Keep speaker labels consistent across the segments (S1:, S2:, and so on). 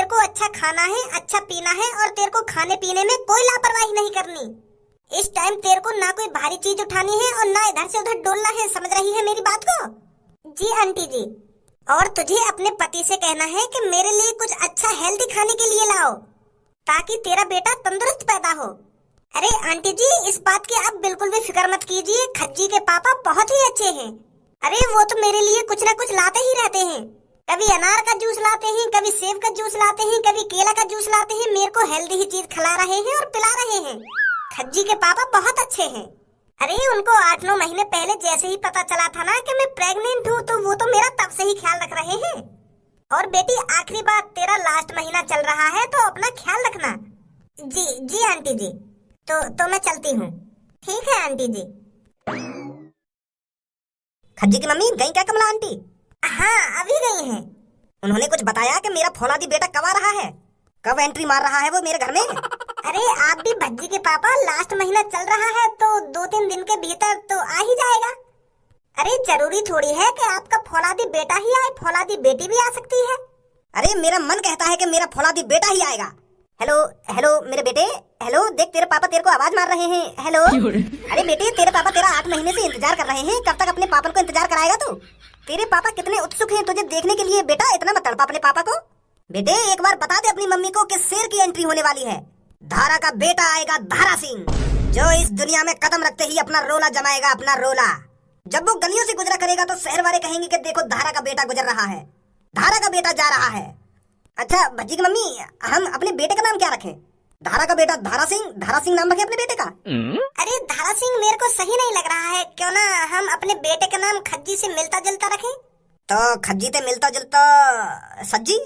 S1: को अच्छा खाना है, अच्छा पीना है और तेरे को खाने पीने में कोई लापरवाही नहीं करनी। इस टाइम तेरे को ना कोई भारी चीज उठानी है और ना इधर से उधर डोलना है, समझ रही है मेरी बात को? जी आंटी जी। और तुझे अपने पति से कहना है कि मेरे लिए कुछ अच्छा हेल्दी खाने के लिए लाओ ताकि तेरा बेटा तंदुरुस्त पैदा हो। अरे आंटी जी, इस बात की आप बिल्कुल भी फिक्र मत कीजिए, खज्जी के पापा बहुत ही अच्छे हैं। अरे वो तो मेरे लिए कुछ ना कुछ लाते ही रहते हैं। कभी अनार का जूस लाते हैं, कभी सेब का जूस लाते हैं, कभी केला का जूस लाते हैं। मेरे को हेल्दी ही चीज खिला रहे हैं और पिला रहे हैं। खज्जी के पापा बहुत अच्छे हैं। अरे उनको 8-9 महीने पहले जैसे ही पता चला था ना कि मैं प्रेग्नेंट हूँ तो वो तो मेरा तब से ही ख्याल रख रहे हैं। और बेटी आखिरी बात, तेरा लास्ट महीना चल रहा है तो अपना ख्याल रखना। जी जी आंटी जी। तो मैं चलती हूँ। ठीक है आंटी जी।
S2: खज्जी की मम्मी गई क्या कमला आंटी?
S1: हाँ अभी गई हैं।
S2: उन्होंने कुछ बताया कि मेरा फौलादी बेटा कब आ रहा है, कब एंट्री मार रहा है वो मेरे घर में?
S1: अरे आप भी भज्जी के पापा, लास्ट महीना चल रहा है तो 2-3 दिन के भीतर तो आ ही जाएगा। अरे जरूरी थोड़ी है कि आपका फौलादी बेटा ही आए, फौलादी बेटी भी आ सकती है।
S2: अरे मेरा मन कहता है कि मेरा फौलादी बेटा ही आएगा। हेलो हेलो मेरे बेटे, हेलो देख तेरे पापा तेरे को आवाज मार रहे हैं। हेलो। अरे बेटे तेरे पापा तेरा 8 महीने से इंतजार कर रहे हैं, कब तक अपने पापा को इंतजार कराएगा तू? तेरे पापा कितने उत्सुक हैं तुझे देखने के लिए। बेटा इतना मत तड़पा अपने पापा को। बेटे एक बार बता दे अपनी मम्मी को कि शेर की एंट्री होने वाली है। धारा का बेटा आएगा, धारा सिंह, जो इस दुनिया में कदम रखते ही अपना रोला जमाएगा, अपना रोला। जब वो गलियों से गुजरा करेगा तो शहर वाले कहेंगे कि देखो धारा का बेटा गुजर रहा है, धारा का बेटा जा रहा है। अच्छा भज्जी की मम्मी, हम अपने बेटे का नाम क्या रखें? धारा का बेटा धारा सिंह नाम रखें अपने बेटे का?
S1: अरे धारा सिंह मेरे को सही नहीं लग रहा है, क्यों ना हम अपने बेटे का नाम खज्जी से मिलता जुलता रखें?
S2: तो खज्जी से मिलता जुलता सज्जी?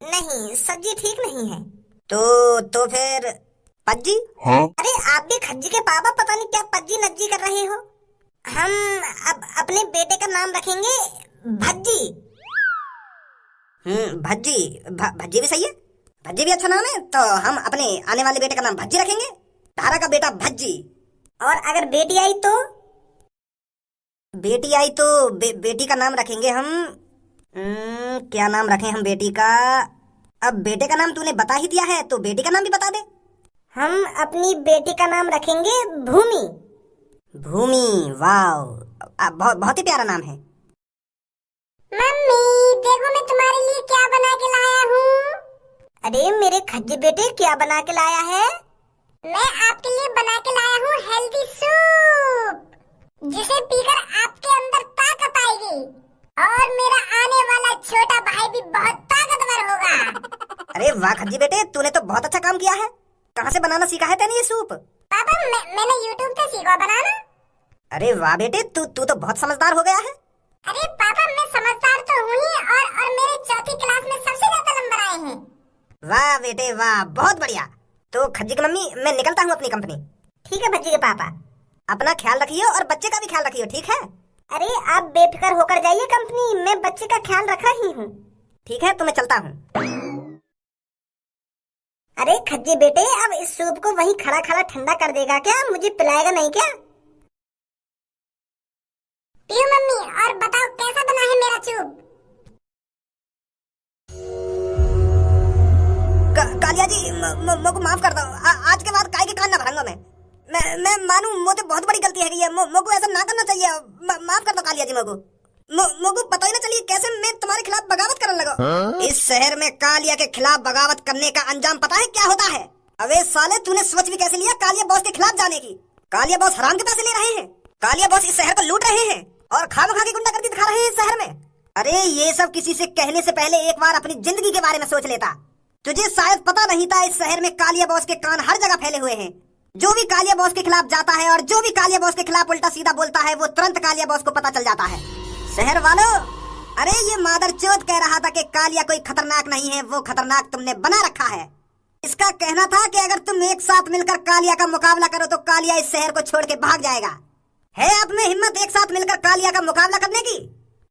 S1: नहीं, सज्जी ठीक नहीं है।
S2: तो फिर पज्जी?
S3: हाँ?
S1: अरे आप भी खज्जी के पापा पता नहीं क्या पज्जी नज्जी कर रहे हो। हम अब अपने बेटे का नाम रखेंगे भज्जी।
S2: भज्जी भज्जी भी सही है, भज्जी भी अच्छा नाम है। तो हम अपने आने वाले बेटे का नाम भज्जी रखेंगे, धारा का बेटा भज्जी।
S1: और अगर बेटी आई तो?
S2: बेटी आई तो बेटी का नाम रखेंगे हम क्या नाम रखें हम बेटी का? अब बेटे का नाम तूने बता ही दिया है तो बेटी का नाम भी बता दे।
S1: हम अपनी बेटी का नाम रखेंगे भूमि।
S2: भूमि, वाव, बहुत ही प्यारा नाम है।
S1: मम्मी देखो मैं तुम्हारे लिए क्या बना के लाया हूँ। अरे मेरे खज्जी बेटे क्या बना के लाया है? मैं आपके लिए बना के लाया हूँ हेल्दी सूप, जिसे पीकर आपके अंदर ताकत आएगी और मेरा आने वाला छोटा भाई भी बहुत ताकतवर होगा।
S2: अरे वाह खज्जी बेटे, तूने तो बहुत अच्छा काम किया है। कहाँ से बनाना सीखा है तूने ये सूप?
S1: पापा मैंने YouTube से सीखा बनाना।
S2: अरे वाह बेटे, तू तो बहुत समझदार हो गया है।
S1: अरे पापा मैं समझदार तो हूँ ही, और मेरे 4th क्लास में सबसे ज्यादा नंबर आए हैं।
S2: वाह बेटे वाह, बहुत बढ़िया। तो खज्जी की मम्मी मैं निकलता हूँ अपनी कंपनी।
S1: ठीक है भज्जी के पापा।
S2: अपना ख्याल रखियो और बच्चे का भी ख्याल रखियो, ठीक है?
S1: अरे आप बेफिक्र होकर जाइए कंपनी, मैं बच्चे का ख्याल रख रही हूँ।
S2: ठीक है तो मैं चलता हूँ।
S1: अरे खज्जी बेटे, अब इस सूप को वहीं खड़ा खड़ा ठंडा कर देगा क्या? मुझे पिलाएगा नहीं क्या? पियो मम्मी, और बताओ कैसा बना है मेरा सूप?
S2: कालिया जी मुझको माफ कर दो। आज के बाद काय के कान ना भरूंगा मैं मानू मुझे बहुत बड़ी गलती है कि मुझको ऐसा ना करना चाहिए। माफ कर दो कालिया जी, मुझको पता ही ना चलिए कैसे मैं तुम्हारे खिलाफ बगावत करने लगा।
S3: हाँ?
S2: इस शहर में कालिया के खिलाफ बगावत करने का अंजाम पता है क्या होता है? अबे साले तूने सोच भी कैसे लिया कालिया बॉस के खिलाफ जाने की? कालिया बॉस हराम के पैसे ले रहे हैं, कालिया बॉस इस शहर को लूट रहे हैं और खामखा की गुंडागर्दी दिखा रहे हैं इस शहर में। अरे ये सब किसी से कहने से पहले एक बार अपनी जिंदगी के बारे में सोच लेता। तुझे शायद पता नहीं था इस शहर में कालिया बॉस के कान हर जगह फैले हुए हैं। जो भी कालिया बॉस के खिलाफ जाता है और जो भी कालिया बॉस के खिलाफ उल्टा सीधा बोलता है वो तुरंत कालिया बॉस को पता चल जाता है। शहर वालों, अरे ये मादरचोद कह रहा था कि कालिया कोई खतरनाक नहीं है, वो खतरनाक तुमने बना रखा है। इसका कहना था कि अगर तुम एक साथ मिलकर कालिया का मुकाबला करो तो कालिया इस शहर को छोड़ के भाग जाएगा। है आप में हिम्मत एक साथ मिलकर कालिया का मुकाबला करने की?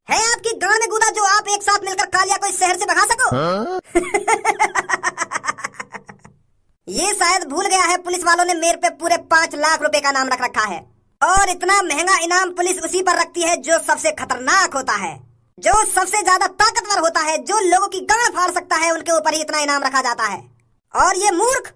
S2: है आपकी गांड में गूदा जो आप एक साथ मिलकर कालिया को इस शहर से भगा सको?
S3: हाँ?
S2: ये शायद भूल गया है पुलिस वालों ने मेरे पे पूरे 5 लाख रुपए का नाम रख रखा है, और इतना महंगा इनाम पुलिस उसी पर रखती है जो सबसे खतरनाक होता है। जो सबसे ज्यादा ताकतवर होता है, जो लोगों की गांड फाड़ सकता है, उनके ऊपर ही इतना इनाम रखा जाता है। और ये मूर्ख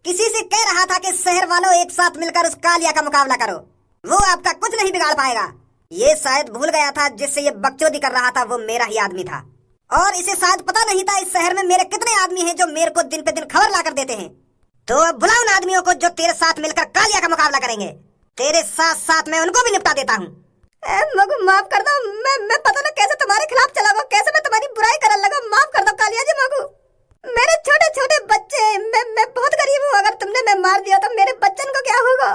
S2: किसी से कह रहा था कि शहर वालों एक साथ मिलकर उस कालिया का मुकाबला करो, वो आपका कुछ नहीं बिगाड़ पाएगा। ये शायद भूल गया था जिससे ये बकचोदी कर रहा था वो मेरा ही आदमी था, और इसे शायद पता नहीं था इस शहर में मेरे कितने आदमी हैं जो मेरे को दिन पे दिन खबर ला कर देते हैं। तो अब बुला उन आदमियों को जो तेरे साथ मिलकर कालिया का मुकाबला करेंगे। तेरे साथ साथ मैं उनको भी निपटा देता हूँ। मगू माफ कर दो, मैं पता ना कैसे तुम्हारे खिलाफ चला गया, कैसे मैं तुम्हारी बुराई करने लगा। माफ कर दो कालिया जी मगू, मेरे छोटे छोटे बच्चे, मैं बहुत गरीब हूँ। अगर तुमने मैं मार दिया तो मेरे बच्चन को क्या होगा,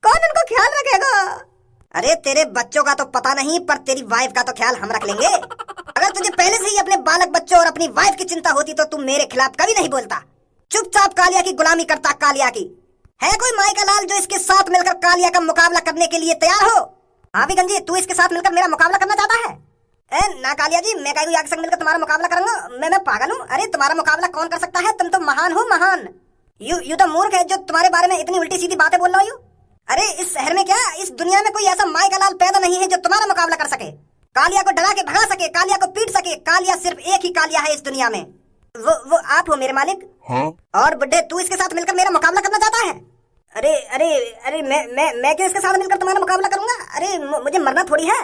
S2: कौन उनको ख्याल रखेगा? अरे तेरे बच्चों का तो पता नहीं, पर तेरी वाइफ का तो ख्याल हम रख लेंगे। अगर तुझे पहले से ही अपने बालक बच्चों और अपनी वाइफ की चिंता होती तो तुम मेरे खिलाफ कभी नहीं बोलता, चुपचाप कालिया की गुलामी करता। कालिया की है कोई माई का लाल जो इसके साथ मिलकर कालिया का मुकाबला करने के लिए तैयार हो? हाँ भी गंजी, तू इसके साथ मिलकर मेरा मुकाबला करना चाहता है? ना कालिया जी, मैं काहे के संग मिलकर तुम्हारा मुकाबला करूंगा? मैं पागल हूँ? अरे तुम्हारा मुकाबला कौन कर सकता है? तुम तो महान हो, महान। यू तो मूर्ख है जो तुम्हारे बारे में इतनी उल्टी सीधी बातें बोल रहा हूँ। अरे इस शहर में क्या, इस दुनिया में कोई ऐसा माई का लाल पैदा नहीं है जो तुम्हारा मुकाबला कर सके, कालिया को डरा के भगा सके, कालिया को पीट सके। कालिया सिर्फ एक ही कालिया है इस दुनिया में, वो आप हो मेरे मालिक। हाँ? और बुड्ढे तू इसके साथ मिलकर मेरा मुकाबला करना चाहता है? अरे अरे अरे मैं क्यों इसके साथ मिलकर तुम्हारा मुकाबला करूंगा? अरे मुझे मरना थोड़ी है।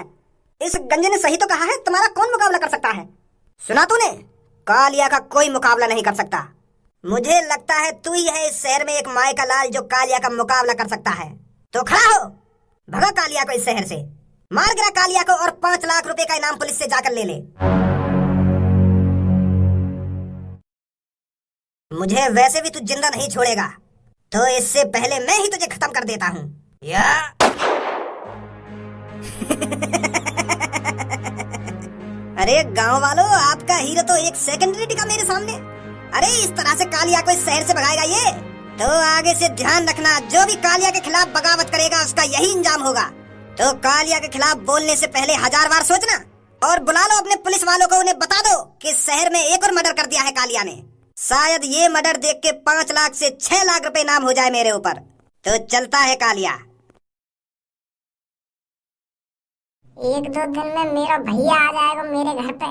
S2: इस गंजे ने सही तो कहा है, तुम्हारा कौन मुकाबला कर सकता है? सुना तूने, कालिया का कोई मुकाबला नहीं कर सकता। मुझे लगता है तू ही है इस शहर में एक माई का लाल जो कालिया का मुकाबला कर सकता है। तो खड़ा हो, भगा कालिया को इस शहर से, मार गिरा कालिया को, और 5 लाख रुपए का इनाम पुलिस से जाकर ले ले। मुझे वैसे भी तू जिंदा नहीं छोड़ेगा, तो इससे पहले मैं ही तुझे खत्म कर देता हूँ। या अरे गांव वालों, आपका हीरो तो एक सेकेंडरी टिका मेरे सामने। अरे इस तरह से कालिया को इस शहर से भगाएगा ये? तो आगे से ध्यान रखना, जो भी कालिया के खिलाफ बगावत करेगा उसका यही अंजाम होगा। तो कालिया के खिलाफ बोलने से पहले 1000 बार सोचना, और बुला लो अपने पुलिस वालों को, उन्हें बता दो कि शहर में एक और मर्डर कर दिया है कालिया ने। शायद ये मर्डर देख के 5 लाख से 6 लाख रुपए इनाम हो जाए मेरे ऊपर। तो चलता है कालिया।
S1: 1-2 दिन में मेरा भैया आ जाएगा मेरे घर पे,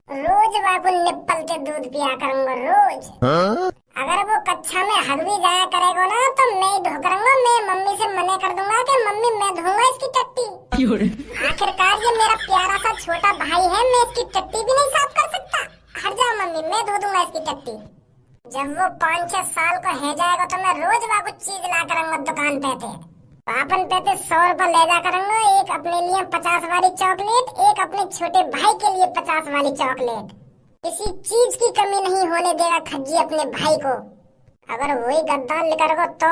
S1: रोज बाबू निप्पल के दूध पिया करूंगा रोज। अगर वो कक्षा में हग भी जाया करेगा ना तो मैं ही धो करूंगा। मैं मम्मी से मना कर दूंगा कि मम्मी मैं धोऊंगा इसकी टट्टी। आखिरकार ये मेरा प्यारा सा छोटा भाई है, मैं इसकी टट्टी भी नहीं साफ कर सकता। हट जाओ मम्मी, मैं धो दूंगा इसकी टट्टी। जब वो 5-6 साल का है जाएगा तो मैं रोज बाबू चीज ला करूंगा दुकान पे। पापन पे 100 रुपए ले जा करूंगा, एक अपने लिए 50 वाली चॉकलेट, एक अपने छोटे भाई के लिए 50 वाली चॉकलेट। किसी चीज की कमी नहीं होने देगा खज्जी अपने भाई को। अगर वही गद्दार लेकर गो तो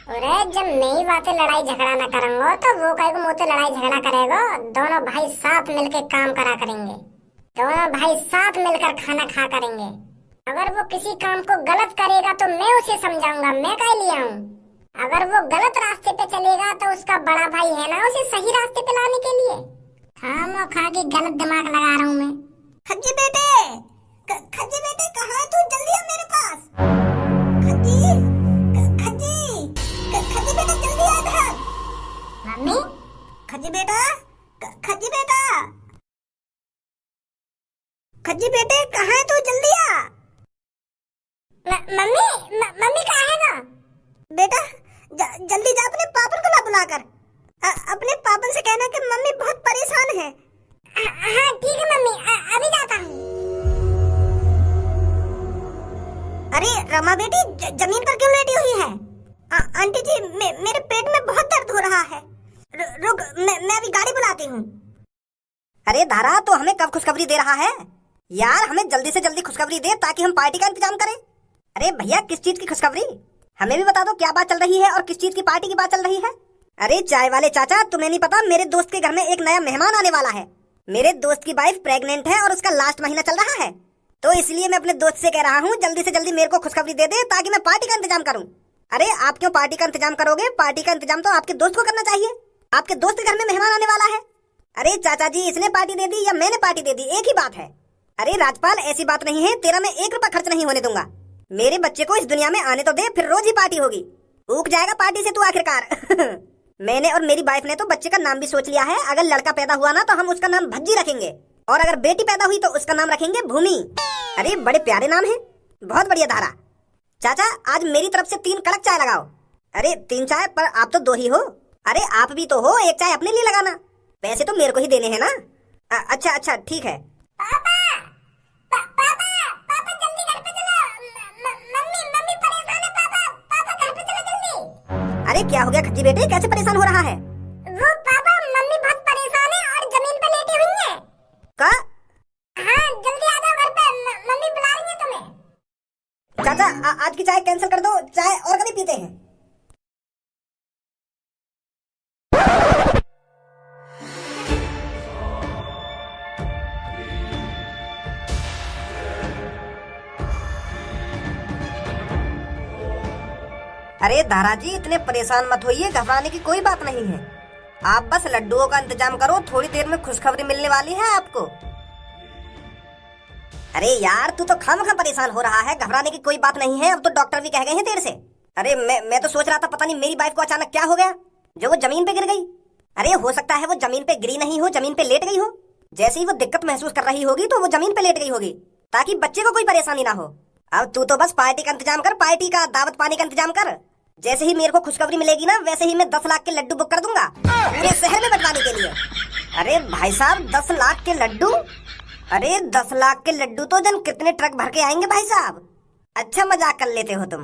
S1: अरे जब नई बातें लड़ाई झगड़ा न करूंगा तो वो कहीं मुँह से लड़ाई झगड़ा करेगा। दोनों भाई साथ मिलकर काम करा करेंगे, दोनों भाई साथ मिलकर खाना खा करेंगे। अगर वो किसी काम को गलत करेगा तो मैं उसे समझाऊंगा, मैं कह लिया हूँ। अगर वो गलत रास्ते पे चलेगा तो उसका बड़ा भाई है ना उसे सही रास्ते पे लाने के लिए। खामो खा के गलत दिमाग लगा रहा हूँ मैं। खज्जी बेटे, खज्जी बेटे कहाँ है तू? जल्दी आ मेरे पास। खज्जी, खज्जी बेटा जल्दी आ इधर। मम्मी, खज्जी बेटा, खज्जी बेटा, खज्जी बेटे कहाँ है तू? जल्दी आ। मम्मी कहाँ है ना? बेटा जल्दी जा, अपने पापन को ला बुलाकर। अपने पापन से कहना कि मम्मी बहुत परेशान है। हाँ ठीक है मम्मी, अभी जाता हूँ। अरे रमा बेटी, जमीन पर क्यों लेटी हुई है? आंटी जी मेरे पेट में बहुत दर्द हो रहा है। रुक, मैं अभी गाड़ी बुलाती हूँ।
S2: अरे धारा, तो हमें कब खुशखबरी दे रहा है यार? हमें जल्दी से जल्दी खुशखबरी दे ताकि हम पार्टी का इंतजाम करें। अरे भैया, किस चीज की खुशखबरी? हमें भी बता दो क्या बात चल रही है और किस चीज की पार्टी की बात चल रही है। अरे चाय वाले चाचा, तुम्हें नहीं पता मेरे दोस्त के घर में एक नया मेहमान आने वाला है। मेरे दोस्त की वाइफ प्रेग्नेंट है और उसका लास्ट महीना चल रहा है, तो इसलिए मैं अपने दोस्त से कह रहा हूँ जल्दी से जल्दी मेरे को खुशखबरी दे दे ताकि मैं पार्टी का इंतजाम करूँ। अरे आप क्यों पार्टी का इंतजाम करोगे? पार्टी का इंतजाम तो आपके दोस्त को करना चाहिए। आपके दोस्त के घर में मेहमान आने वाला है। अरे चाचा जी, इसने पार्टी दे दी या मैंने पार्टी दे दी, एक ही बात है। अरे राजपाल, ऐसी बात नहीं है, तेरा मैं 1 रुपया खर्च नहीं होने दूंगा। मेरे बच्चे को इस दुनिया में आने तो दे, फिर रोज ही पार्टी होगी। ऊक जाएगा पार्टी से तू आखिरकार। मैंने और मेरी वाइफ ने तो बच्चे का नाम भी सोच लिया है। अगर लड़का पैदा हुआ ना तो हम उसका नाम भज्जी रखेंगे, और अगर बेटी पैदा हुई तो उसका नाम रखेंगे भूमि। अरे बड़े प्यारे नाम है, बहुत बढ़िया धारा। चाचा आज मेरी तरफ से 3 कड़क चाय लगाओ। अरे 3 चाय, पर आप तो 2 ही हो। अरे आप भी तो हो, 1 चाय अपने लिए लगाना, पैसे तो मेरे को ही देने हैं ना। अच्छा अच्छा ठीक है।
S1: पापा, पापा, पापा जल्दी घर पे चलो। मम्मी परेशान है पापा, पापा घर पे चलो जल्दी।
S2: अरे क्या हो गया खज्जी बेटे, कैसे परेशान हो रहा है?
S1: वो पापा मम्मी बहुत परेशान है और जमीन पे लेटी हुई है।
S2: का?
S1: हाँ जल्दी आ जाओ घर पे, मम्मी बुला रही है तुम्हें।
S2: चाचा आज की चाय कैंसिल कर दो, चाय और कभी पीते हैं। अरे दारा जी इतने परेशान मत होइए, घबराने की कोई बात नहीं है। आप बस लड्डुओं का इंतजाम करो, थोड़ी देर में खुशखबरी मिलने वाली है आपको। अरे यार तू तो खामखा परेशान हो रहा है, घबराने की कोई बात नहीं है, अब तो डॉक्टर भी कह गए हैं देर से। अरे मैं तो सोच रहा था पता नहीं मेरी वाइफ को अचानक क्या हो गया जो वो जमीन पे गिर गई। अरे हो सकता है वो जमीन पे गिरी नहीं हो, जमीन पे लेट गई हो। जैसे ही वो दिक्कत महसूस कर रही होगी तो वो जमीन पे लेट गई होगी, ताकि बच्चे को कोई परेशानी ना हो। अब तू तो बस पार्टी का इंतजाम कर, पार्टी का दावत पानी का इंतजाम कर। जैसे ही मेरे को खुशखबरी मिलेगी ना, वैसे ही मैं 10 लाख के लड्डू बुक कर दूंगा पूरे शहर में बंटवाने के लिए। अरे भाई साहब 10 लाख के लड्डू? अरे 10 लाख के लड्डू तो जन कितने ट्रक भर के आएंगे भाई साहब। अच्छा मजाक कर लेते हो तुम।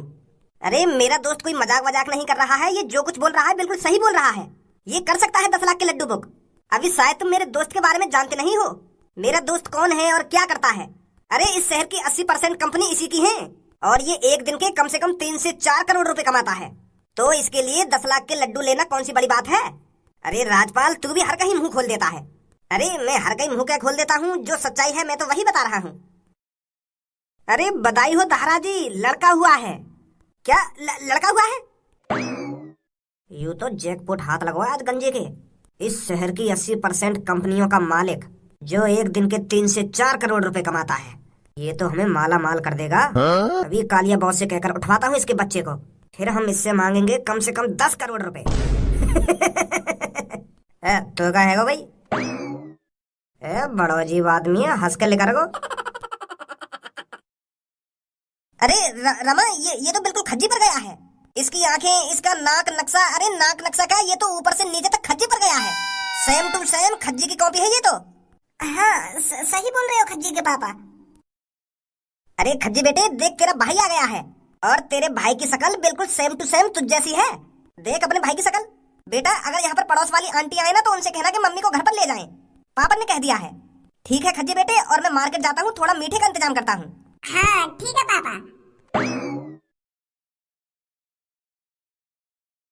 S2: अरे मेरा दोस्त कोई मजाक वजाक नहीं कर रहा है, ये जो कुछ बोल रहा है बिल्कुल सही बोल रहा है। ये कर सकता है 10 लाख के लड्डू बुक। अभी शायद तुम मेरे दोस्त के बारे में जानते नहीं हो। मेरा दोस्त कौन है और क्या करता है? अरे इस शहर की 80% कंपनी इसी की है, और ये एक दिन के कम से कम 3 से 4 करोड़ रुपए कमाता है। तो इसके लिए 10 लाख के लड्डू लेना कौन सी बड़ी बात है? अरे राजपाल तू भी हर कहीं मुंह खोल देता है। अरे मैं हर कहीं मुंह क्या खोल देता हूँ, जो सच्चाई है मैं तो वही बता रहा हूँ। अरे बधाई हो दारा जी, लड़का हुआ है। क्या लड़का हुआ है? यूं तो जैकपॉट हाथ लगवाया आज गंजे के। इस शहर की 80% कंपनियों का मालिक जो एक दिन के 3 से 4 करोड़ रुपए कमाता है, ये तो हमें माला माल कर देगा। अभी कालिया बॉस से कहकर उठवाता हूँ इसके बच्चे को, फिर हम इससे मांगेंगे कम से कम 10 करोड़ रुपए। तो क्या है भाई? बड़ो अजीब आदमी है, हंस के लेकर गो। अरे रमा ये तो बिल्कुल खज्जी पर गया है। इसकी आंखें, इसका नाक नक्शा, अरे नाक नक्शा क्या, ये तो ऊपर से नीचे तक खज्जी पर गया है। सेम टू सेम खज्जी की कॉपी है ये तो।
S1: हाँ सही बोल रहे हो खज्जी के पापा।
S2: अरे खज्जी बेटे देख, तेरा भाई आ गया है, और तेरे भाई की शकल बिल्कुल सेम टू सेम तुझ जैसी है। देख अपने भाई की शकल। बेटा अगर यहाँ पर पड़ोस वाली आंटी आए ना तो उनसे कहना कि मम्मी को घर पर ले जाएं। पापा ने कह दिया है। ठीक है खज्जी बेटे, और मैं मार्केट जाता हूँ, थोड़ा मीठे का इंतजाम करता हूँ।
S1: हाँ ठीक है पापा।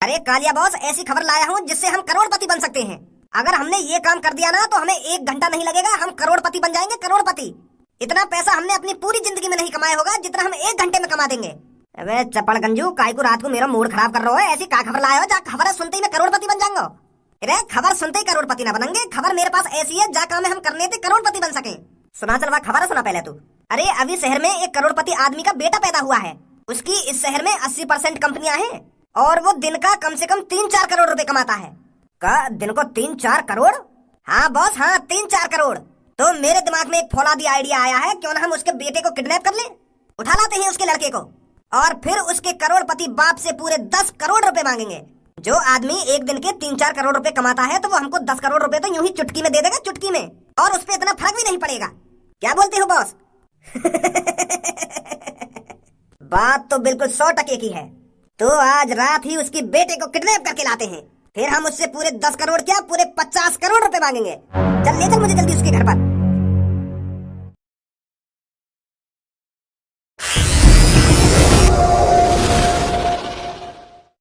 S2: अरे कालिया बॉस ऐसी खबर लाया हूँ जिससे हम करोड़पति बन सकते हैं। अगर हमने ये काम कर दिया ना तो हमें 1 घंटा नहीं लगेगा, हम करोड़पति बन जाएंगे, करोड़पति। इतना पैसा हमने अपनी पूरी जिंदगी में नहीं कमाया होगा जितना हम 1 घंटे में कमा देंगे। अबे चपड़ गंजू, काय को रात को मेरा मूड खराब कर रहा है। ऐसी क्या खबर लाया हो जा खबर सुनते ही मैं करोड़पति बन जाऊंगा? अरे खबर सुनते ही करोड़पति ना बनेंगे, खबर मेरे पास ऐसी है जा काम हम करने थे करोड़पति बन सके। सुना चलवा खबर सुना पहले तू। अरे अभी शहर में एक करोड़पति आदमी का बेटा पैदा हुआ है। उसकी इस शहर में 80% कंपनियां हैं, और वो दिन का कम से कम 3-4 करोड़ रुपए कमाता है। का दिन को 3-4 करोड़? हाँ बॉस हाँ 3-4 करोड़। तो मेरे दिमाग में एक फौलादी आइडिया आया है, क्यों ना हम उसके बेटे को किडनैप कर लें, उठा लाते हैं उसके लड़के को, और फिर उसके करोड़पति बाप से पूरे 10 करोड़ रुपए मांगेंगे। जो आदमी एक दिन के 3-4 करोड़ रुपए कमाता है तो वो हमको 10 करोड़ रुपए तो यूं ही चुटकी में दे देगा, चुटकी में, और उस पे इतना फर्क भी नहीं पड़ेगा। क्या बोलते हो बॉस? बात तो बिल्कुल 100% की है। तो आज रात ही उसकी बेटे को किडनैप करके लाते हैं, फिर हम उससे पूरे 10 करोड़ क्या पूरे 50 करोड़ रुपए मांगेंगे। चल ले चल मुझे जल्दी उसके घर पर।